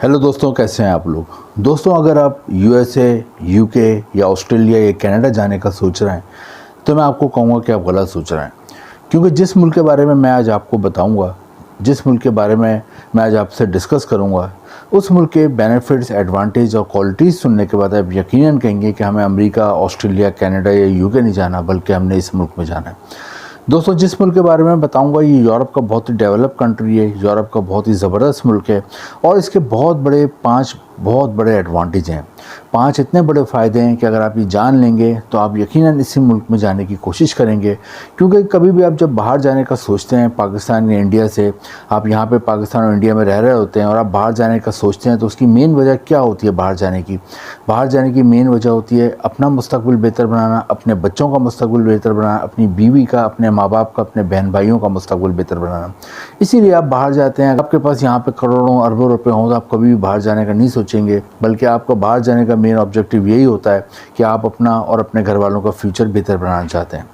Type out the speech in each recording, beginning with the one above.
Hello दोस्तों, कैसे हैं आप लोग। दोस्तों, अगर आप यूएसए, यूके या ऑस्ट्रेलिया या कनाडा जाने का सोच रहे हैं तो मैं आपको कहूँगा कि आप गलत सोच रहे हैं। क्योंकि जिस मुल्क के बारे में मैं आज आपको बताऊँगा, जिस मुल्क के बारे में मैं आज आपसे डिस्कस करूँगा, उस मुल्क के बेनिफिट्स, एडवांटेज और क्वालिटीज़ सुनने के बाद आप यकीनन कहेंगे कि हमें अमेरिका, ऑस्ट्रेलिया, कनाडा या यूके नहीं जाना, बल्कि हमने इस मुल्क में जाना है। दोस्तों, जिस मुल्क के बारे में बताऊंगा ये यूरोप का बहुत ही डेवलप कंट्री है, यूरोप का बहुत ही ज़बरदस्त मुल्क है और इसके पाँच बहुत बड़े एडवांटेज हैं। 5 इतने बड़े फ़ायदे हैं कि अगर आप ये जान लेंगे तो आप यकीनन इसी मुल्क में जाने की कोशिश करेंगे। क्योंकि कभी भी आप जब बाहर जाने का सोचते हैं पाकिस्तान या इंडिया से, आप यहाँ पे पाकिस्तान और इंडिया में रह रहे होते हैं और आप बाहर जाने का सोचते हैं तो उसकी मेन वजह क्या होती है बाहर जाने की? बाहर जाने की मेन वजह होती है अपना मुस्तकबिल बेहतर बनाना, अपने बच्चों का मुस्तकबिल बेहतर बनाना, अपनी बीवी का, अपने माँ बाप का, अपने बहन भाइयों का मुस्तकबिल बेहतर बनाना। इसीलिए आप बाहर जाते हैं। आपके पास यहाँ पे करोड़ों अरबों रुपए हों तो आप कभी भी बाहर जाने का नहीं सोचेंगे, बल्कि आपका बाहर जाने का मेन ऑब्जेक्टिव यही होता है कि आप अपना और अपने घर वालों का फ्यूचर बेहतर बनाना चाहते हैं।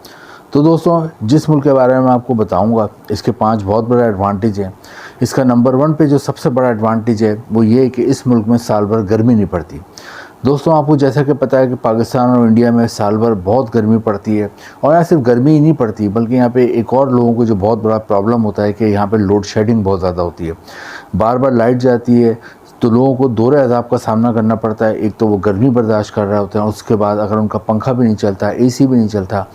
तो दोस्तों, जिस मुल्क के बारे में मैं आपको बताऊंगा इसके 5 बहुत बड़े एडवांटेज हैं। इसका नंबर 1 पे जो सबसे बड़ा एडवांटेज है वो ये है कि इस मुल्क में साल भर गर्मी नहीं पड़ती। दोस्तों, आपको जैसा कि पता है कि पाकिस्तान और इंडिया में साल भर बहुत गर्मी पड़ती है और यहाँ सिर्फ गर्मी ही नहीं पड़ती बल्कि यहाँ पे एक और लोगों को जो बहुत बड़ा प्रॉब्लम होता है कि यहाँ पे लोड शेडिंग बहुत ज़्यादा होती है। बार बार लाइट जाती है तो लोगों को दोहरे अज़ाब का सामना करना पड़ता है। एक तो वो गर्मी बर्दाश्त कर रहे होते हैं, उसके बाद अगर उनका पंखा भी नहीं चलता, एसी भी नहीं चलता,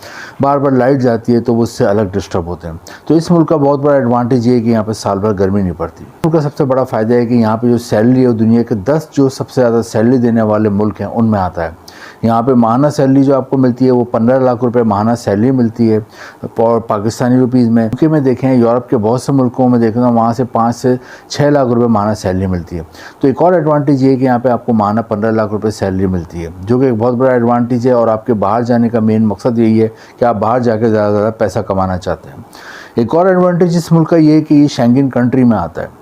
बार बार लाइट जाती है तो वो उससे अलग डिस्टर्ब होते हैं। तो इस मुल्क का बहुत बड़ा एडवांटेज ये है कि यहाँ पे साल भर गर्मी नहीं पड़ती। मुल्क का सबसे बड़ा फ़ायदा है कि यहाँ पे जो सैलरी है वो दुनिया के 10 जो सबसे ज़्यादा सैलरी देने वाले मुल्क हैं उनमें आता है। यहाँ पे माहाना सैलरी जो आपको मिलती है वो 15 लाख रुपए माहाना सैलरी मिलती है और पाकिस्तानी रुपीज़ में। क्योंकि मैं देखें यूरोप के बहुत से मुल्कों में देखा वहाँ से 5 से 6 लाख रुपए माहाना सैलरी मिलती है। तो एक और एडवांटेज ये है कि यहाँ पे आपको माहाना 15 लाख रुपए सैलरी मिलती है, जो कि एक बहुत बड़ा एडवांटेज है। और आपके बाहर जाने का मेन मकसद यही है कि आप बाहर जाकर ज़्यादा से ज़्यादा पैसा कमाना चाहते हैं। एक और एडवांटेज इस मुल्क का ये है कि ये शेंगन कंट्री में आता है।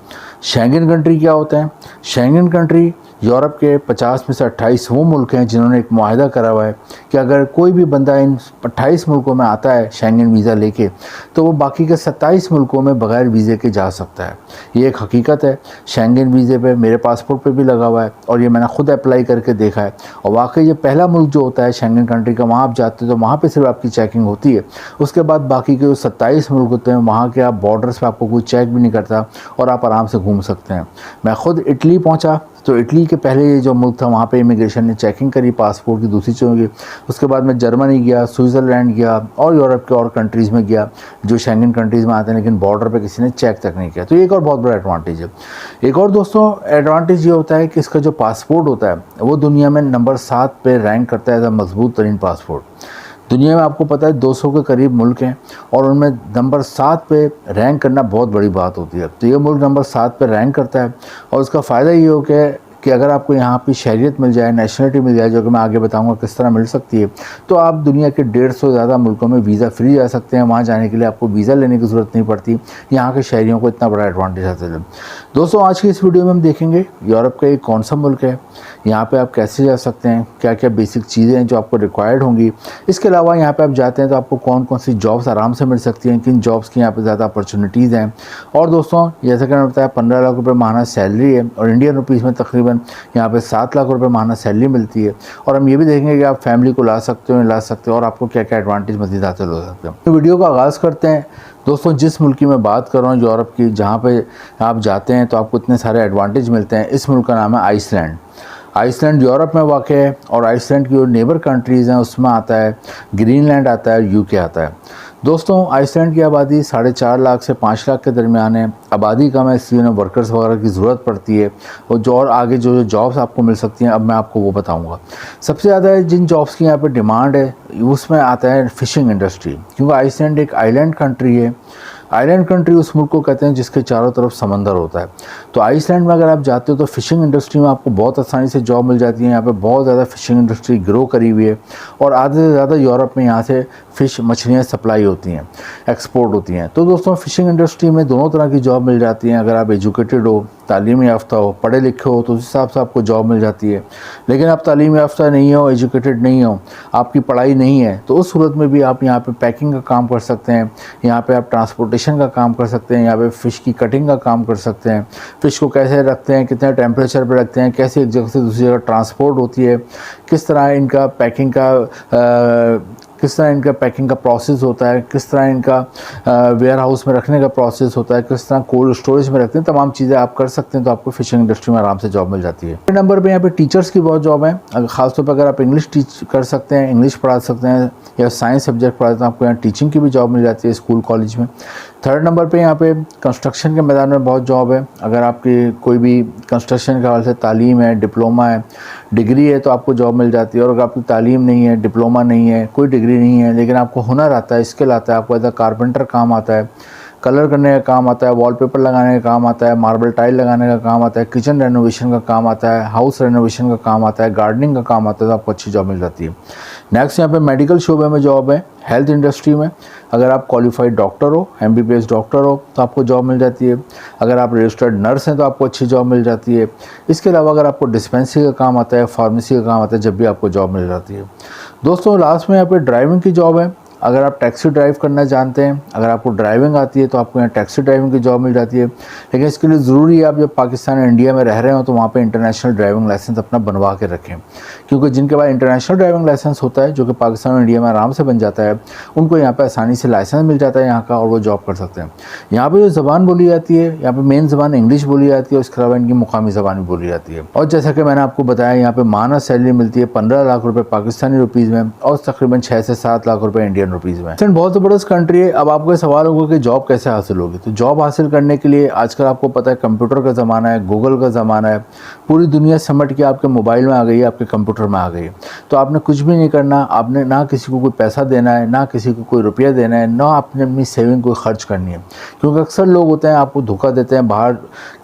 शेंगन कंट्री क्या होता है? शेंगन कंट्री यूरोप के 50 में से 28 वो मुल्क हैं जिन्होंने एक मुआहदा करा हुआ है कि अगर कोई भी बंदा इन 28 मुल्कों में आता है शेंगन वीज़ा लेके तो वो बाकी के 27 मुल्कों में बग़ैर वीज़े के जा सकता है। ये एक हकीकत है। शेंगन वीज़े पे मेरे पासपोर्ट पे भी लगा हुआ है और ये मैंने खुद अप्लाई करके देखा है। और वाकई ये पहला मुल्क जो होता है शेंगन कंट्री का, वहाँ आप जाते हो तो वहाँ पर सिर्फ आपकी चेकिंग होती है। उसके बाद बाकी के जो 27 मुल्क होते हैं वहाँ के आप बॉर्डर्स पर आपको कोई चेक भी नहीं करता और आप आराम से घूम सकते हैं। मैं खुद इटली पहुँचा तो इटली के पहले ये जो मुल्क था वहाँ पे इमिग्रेशन ने चेकिंग करी पासपोर्ट की, दूसरी चीज़ों की। उसके बाद मैं जर्मनी गया, स्विट्ज़रलैंड गया और यूरोप के और कंट्रीज़ में गया जो शेंगन कंट्रीज़ में आते हैं, लेकिन बॉर्डर पे किसी ने चेक तक नहीं किया। तो ये एक और बहुत बड़ा एडवांटेज है। एक और दोस्तों एडवांटेज ये होता है कि इसका जो पासपोर्ट होता है वो दुनिया में नंबर 7 पे रैंक करता है एज अ मजबूत तरीन पासपोर्ट। दुनिया में आपको पता है 200 के करीब मुल्क हैं और उनमें नंबर 7 पे रैंक करना बहुत बड़ी बात होती है। तो ये मुल्क नंबर 7 पे रैंक करता है और उसका फ़ायदा ये हो कि अगर आपको यहाँ पे शहरियत मिल जाए, नेशनलिटी मिल जाए, जो कि मैं आगे बताऊंगा किस तरह मिल सकती है, तो आप दुनिया के 150 से ज़्यादा मुल्कों में वीज़ा फ्री जा सकते हैं। वहाँ जाने के लिए आपको वीज़ा लेने की ज़रूरत नहीं पड़ती। यहाँ के शहरियों को इतना बड़ा एडवांटेज हासिल है। दोस्तों, आज की इस वीडियो में हम देखेंगे यूरोप का एक कौन सा मुल्क है, यहाँ पे आप कैसे जा सकते हैं, क्या क्या बेसिक चीज़ें हैं जो आपको रिक्वायर्ड होंगी। इसके अलावा यहाँ पे आप जाते हैं तो आपको कौन कौन सी जॉब्स आराम से मिल सकती हैं, किन जॉब्स की यहाँ पे ज़्यादा अपॉर्चुनिटीज़ हैं। और दोस्तों, जैसा कि मैंने बताया 15 लाख रुपये माहाना सैलरी है और इंडियन रुपीज़ में तकरीबन यहाँ पे 7 लाख रुपये माहाना सैलरी मिलती है। और हम ये भी देखेंगे कि आप फैमिली को ला सकते हो, ला सकते हो और आपको क्या क्या एडवांटेज मज़ीद हासिल हो सकते हैं। तो वीडियो का आगाज़ करते हैं। दोस्तों, जिस मुल्क की मैं बात कर रहा हूँ यूरोप की, जहाँ पे आप जाते हैं तो आपको इतने सारे एडवांटेज मिलते हैं, इस मुल्क का नाम है आइसलैंड। आइसलैंड यूरोप में वाक़ है और आइसलैंड की जो नेबर कंट्रीज़ हैं उसमें आता है ग्रीनलैंड, आता है यूके आता है। दोस्तों, आइसलैंड की आबादी 4.5 लाख से 5 लाख के दरमियान है। आबादी कम है, इसलिए उन्हें वर्कर्स वगैरह की ज़रूरत पड़ती है और जो और आगे जो जॉब्स आपको मिल सकती हैं अब मैं आपको वो बताऊंगा। सबसे ज़्यादा जिन जॉब्स की यहाँ पे डिमांड है उसमें आता है फ़िशिंग इंडस्ट्री, क्योंकि आइसलैंड एक आइलैंड कंट्री है। आइलैंड कंट्री उस मुल्क को कहते हैं जिसके चारों तरफ समंदर होता है। तो आइसलैंड में अगर आप जाते हो तो फ़िशिंग इंडस्ट्री में आपको बहुत आसानी से जॉब मिल जाती है। यहाँ पे बहुत ज़्यादा फ़िशिंग इंडस्ट्री ग्रो करी हुई है और आधे से ज़्यादा यूरोप में यहाँ से फ़िश मछलियाँ सप्लाई होती हैं, एक्सपोर्ट होती हैं। तो दोस्तों, फ़िशिंग इंडस्ट्री में दोनों तरह की जॉब मिल जाती हैं। अगर आप एजुकेटेड हो तालीम याफ्ता हो, पढ़े लिखे हो, तो उस हिसाब से आपको जॉब मिल जाती है। लेकिन आप तालीम याफ्ता नहीं हो, एजुकेटेड नहीं हो, आपकी पढ़ाई नहीं है, तो उस सूरत में भी आप यहाँ पे पैकिंग का काम कर सकते हैं, यहाँ पे आप ट्रांसपोर्टेशन का काम कर सकते हैं, यहाँ पे फ़िश की कटिंग का काम कर सकते हैं। फ़िश को कैसे रखते हैं, कितने टेम्परेचर पर रखते हैं, कैसे एक जगह से दूसरी जगह ट्रांसपोर्ट होती है, किस तरह इनका पैकिंग का प्रोसेस होता है, किस तरह इनका वेयर हाउस में रखने का प्रोसेस होता है, किस तरह कोल्ड स्टोरेज में रखते हैं, तमाम चीज़ें आप कर सकते हैं। तो आपको फ़िशिंग इंडस्ट्री में आराम से जॉब मिल जाती है। नंबर पे यहाँ पे टीचर्स की बहुत जॉब है। अगर ख़ासतौर पर अगर आप इंग्लिश टीच कर सकते हैं, इंग्लिश पढ़ा सकते हैं या साइंस सब्जेक्ट पढ़ाते हैं, आपको यहाँ टीचिंग की भी जॉब मिल जाती है स्कूल कॉलेज में। थर्ड नंबर पे यहाँ पे कंस्ट्रक्शन के मैदान में बहुत जॉब है। अगर आपकी कोई भी कंस्ट्रक्शन के हवाले से तालीम है, डिप्लोमा है, डिग्री है, तो आपको जॉब मिल जाती है। और अगर आपकी तालीम नहीं है, डिप्लोमा नहीं है, कोई डिग्री नहीं है, लेकिन आपको हुनर आता है, स्किल आता है, आपको एज अ कारपेंटर काम आता है, कलर करने का काम आता है, वॉलपेपर लगाने का काम आता है, मार्बल टाइल लगाने का काम आता है, किचन रेनोवेशन का काम आता है, हाउस रेनोवेशन का काम आता है, गार्डनिंग का काम आता है, तो आपको अच्छी जॉब मिल जाती है। नेक्स्ट यहाँ पे मेडिकल शोबे में जॉब है, हेल्थ इंडस्ट्री में। अगर आप क्वालिफाइड डॉक्टर हो, MBBS डॉक्टर हो, तो आपको जॉब मिल जाती है। अगर आप रजिस्टर्ड नर्स हैं तो आपको अच्छी जॉब मिल जाती है। इसके अलावा अगर आपको डिस्पेंसरी का काम आता है, फार्मेसी का काम आता है, जब भी आपको जॉब मिल जाती है। दोस्तों लास्ट में यहाँ पे ड्राइविंग की जॉब है। अगर आप टैक्सी ड्राइव करना जानते हैं, अगर आपको ड्राइविंग आती है, तो आपको यहाँ टैक्सी ड्राइविंग की जॉब मिल जाती है। लेकिन इसके लिए ज़रूरी है आप जब पाकिस्तान और इंडिया में रह रहे हो तो वहाँ पे इंटरनेशनल ड्राइविंग लाइसेंस अपना बनवा के रखें, क्योंकि जिनके पास इंटरनेशनल ड्राइविंग लाइसेंस होता है, जो कि पाकिस्तान और इंडिया में आराम से बन जाता है, उनको यहाँ पर आसानी से लाइसेंस मिल जाता है यहाँ का, और वो जॉब कर सकते हैं। यहाँ पर जो ज़बान बोली जाती है, यहाँ पर मेन ज़बान इंग्लिश बोली जाती है, उसके अलावा इनकी मुकामी ज़बान भी बोली जाती है। और जैसा कि मैंने आपको बताया, यहाँ पर माना सैलरी मिलती है 15 लाख रुपये पाकिस्तानी रुपीज़ में और तकरीबन 6 से 7 लाख रुपये इंडियन रुपीज़ में। बहुत ज़बरदस्त कंट्री है। अब आपको सवाल होगा कि जॉब कैसे हासिल होगी। तो जॉब हासिल करने के लिए आजकल आपको पता है कंप्यूटर का ज़माना है, गूगल का ज़माना है, पूरी दुनिया समट के आपके मोबाइल में आ गई है, आपके कंप्यूटर में आ गई है। तो आपने कुछ भी नहीं करना, आपने ना किसी को कोई पैसा देना है, ना किसी को कोई रुपया देना है, ना आपने अपनी सेविंग कोई खर्च करनी है। क्योंकि अक्सर लोग होते हैं आपको धोखा देते हैं, बाहर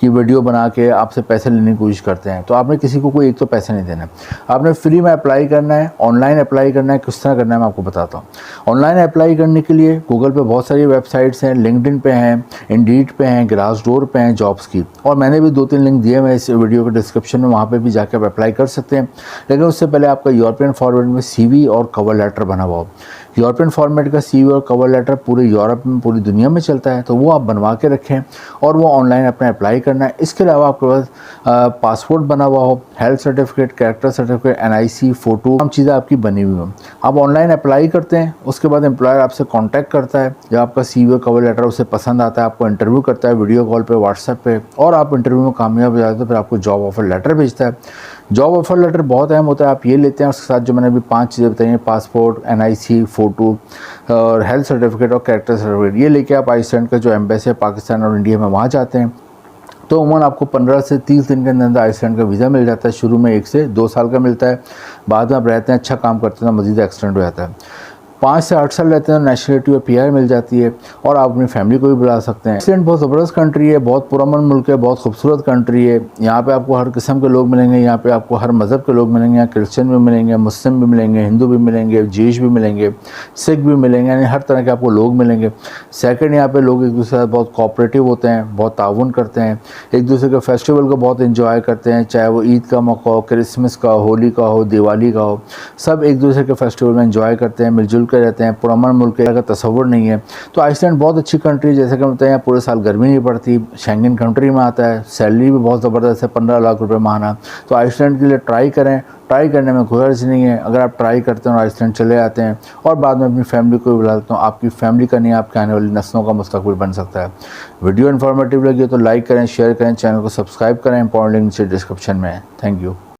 की वीडियो बना के आपसे पैसे लेने की कोशिश करते हैं। तो आपने किसी को कोई एक तो पैसे नहीं देना, आपने फ्री में अप्लाई करना है, ऑनलाइन अप्लाई करना है। किस तरह करना है मैं आपको बताता हूँ। ऑनलाइन अप्लाई करने के लिए गूगल पे बहुत सारी वेबसाइट्स हैं, लिंक्डइन पे हैं, इंडीड पे हैं, ग्लासडोर पे हैं जॉब्स की, और मैंने भी 2-3 लिंक दिए हैं इस वीडियो के डिस्क्रिप्शन में, वहाँ पे भी जाकर आप अप्लाई कर सकते हैं। लेकिन उससे पहले आपका यूरोपियन फॉर्मेट में CV और कवर लेटर बना हुआ हो। यूरोपियन फॉर्मेट का CV और कवर लेटर पूरे यूरोप में, पूरी दुनिया में चलता है, तो वो आप बनवा के रखें और वो ऑनलाइन अपने अप्लाई करना है। इसके अलावा आपके पास पासपोर्ट बना हुआ हो, health certificate, character certificate, NIC, photo, तमाम चीज़ें आपकी बनी हुई हो। आप ऑनलाइन अप्लाई करते हैं, उसके बाद एम्प्लॉयर आपसे कॉन्टैक्ट करता है। जब आपका CV और कवर लेटर उसे पसंद आता है, आपको इंटरव्यू करता है वीडियो कॉल पे, व्हाट्सएप पे, और आप इंटरव्यू में कामयाब हो जाते हैं, फिर आपको जॉब ऑफर लेटर भेजता है। जॉब ऑफर लेटर बहुत अहम होता है, आप ये लेते हैं, उसके साथ जो मैंने अभी 5 चीज़ें बताई हैं, पासपोर्ट, NIC, फ़ोटो और हेल्थ सर्टिफिकेट और कैरेक्टर सर्टिफिकेट, ये लेके आप आइसलैंड का जो एम्बेसी है पाकिस्तान और इंडिया में, वहाँ जाते हैं। तो उमूमन आपको 15 से 30 दिन के अंदर आइसलैंड का वीज़ा मिल जाता है। शुरू में 1 से 2 साल का मिलता है, बाद में आप रहते हैं, अच्छा काम करते हैं, मज़ीद एक्सटेंड हो जाता है। 5 से 8 साल रहते हैं, नेशनलिटी और PR मिल जाती है, और आप अपनी फैमिली को भी बुला सकते हैं। आइसलैंड बहुत ज़बरदस्त कंट्री है, बहुत पुरअमन मुल्क है, बहुत खूबसूरत कंट्री है। यहाँ पे आपको हर किस्म के लोग मिलेंगे, यहाँ पे आपको हर मज़हब के लोग मिलेंगे, यहाँ क्रिश्चियन भी मिलेंगे, मुस्लिम भी मिलेंगे, हिंदू भी मिलेंगे, जीश भी मिलेंगे, सिख भी मिलेंगे, यानी हर तरह के आपको लोग मिलेंगे। सेकंड, यहाँ पे लोग एक दूसरे के साथ बहुत कोऑपरेटिव होते हैं, बहुत ताउन करते हैं, एक दूसरे के फेस्टिवल को बहुत इंजॉय करते हैं, चाहे वो ईद का मौका हो, क्रिसमस का, होली का हो, दिवाली का हो, सब एक दूसरे के फेस्टिवल में इंजॉय करते हैं, मिलजुल कर रहते हैं। पुरअमन मुल्क का तस्वुर नहीं है। तो आइसलैंड बहुत अच्छी कंट्री है, जैसे कि हम बताएं, पूरे साल गर्मी नहीं पड़ती, शेंगन कंट्री में आता है, सैलरी भी बहुत ज़बरदस्त है, 15 लाख रुपए माहाना। तो आइसलैंड के लिए ट्राई करें, ट्राई करने में कोई अर्ज नहीं है। अगर आप ट्राई करते हैं और आइसलैंड चले आते हैं और बाद में अपनी फैमिली को भी बुला लेते हैं, आपकी फैमिली का नहीं, आपके आने वाली नस्लों का मुस्तकबिल बन सकता है। वीडियो इन्फॉर्मेटिव लगी तो लाइक करें, शेयर करें, चैनल को सब्सक्राइब करें, इंपॉर्टेंट लिंक नीचे डिस्क्रिप्शन में है। Thank you.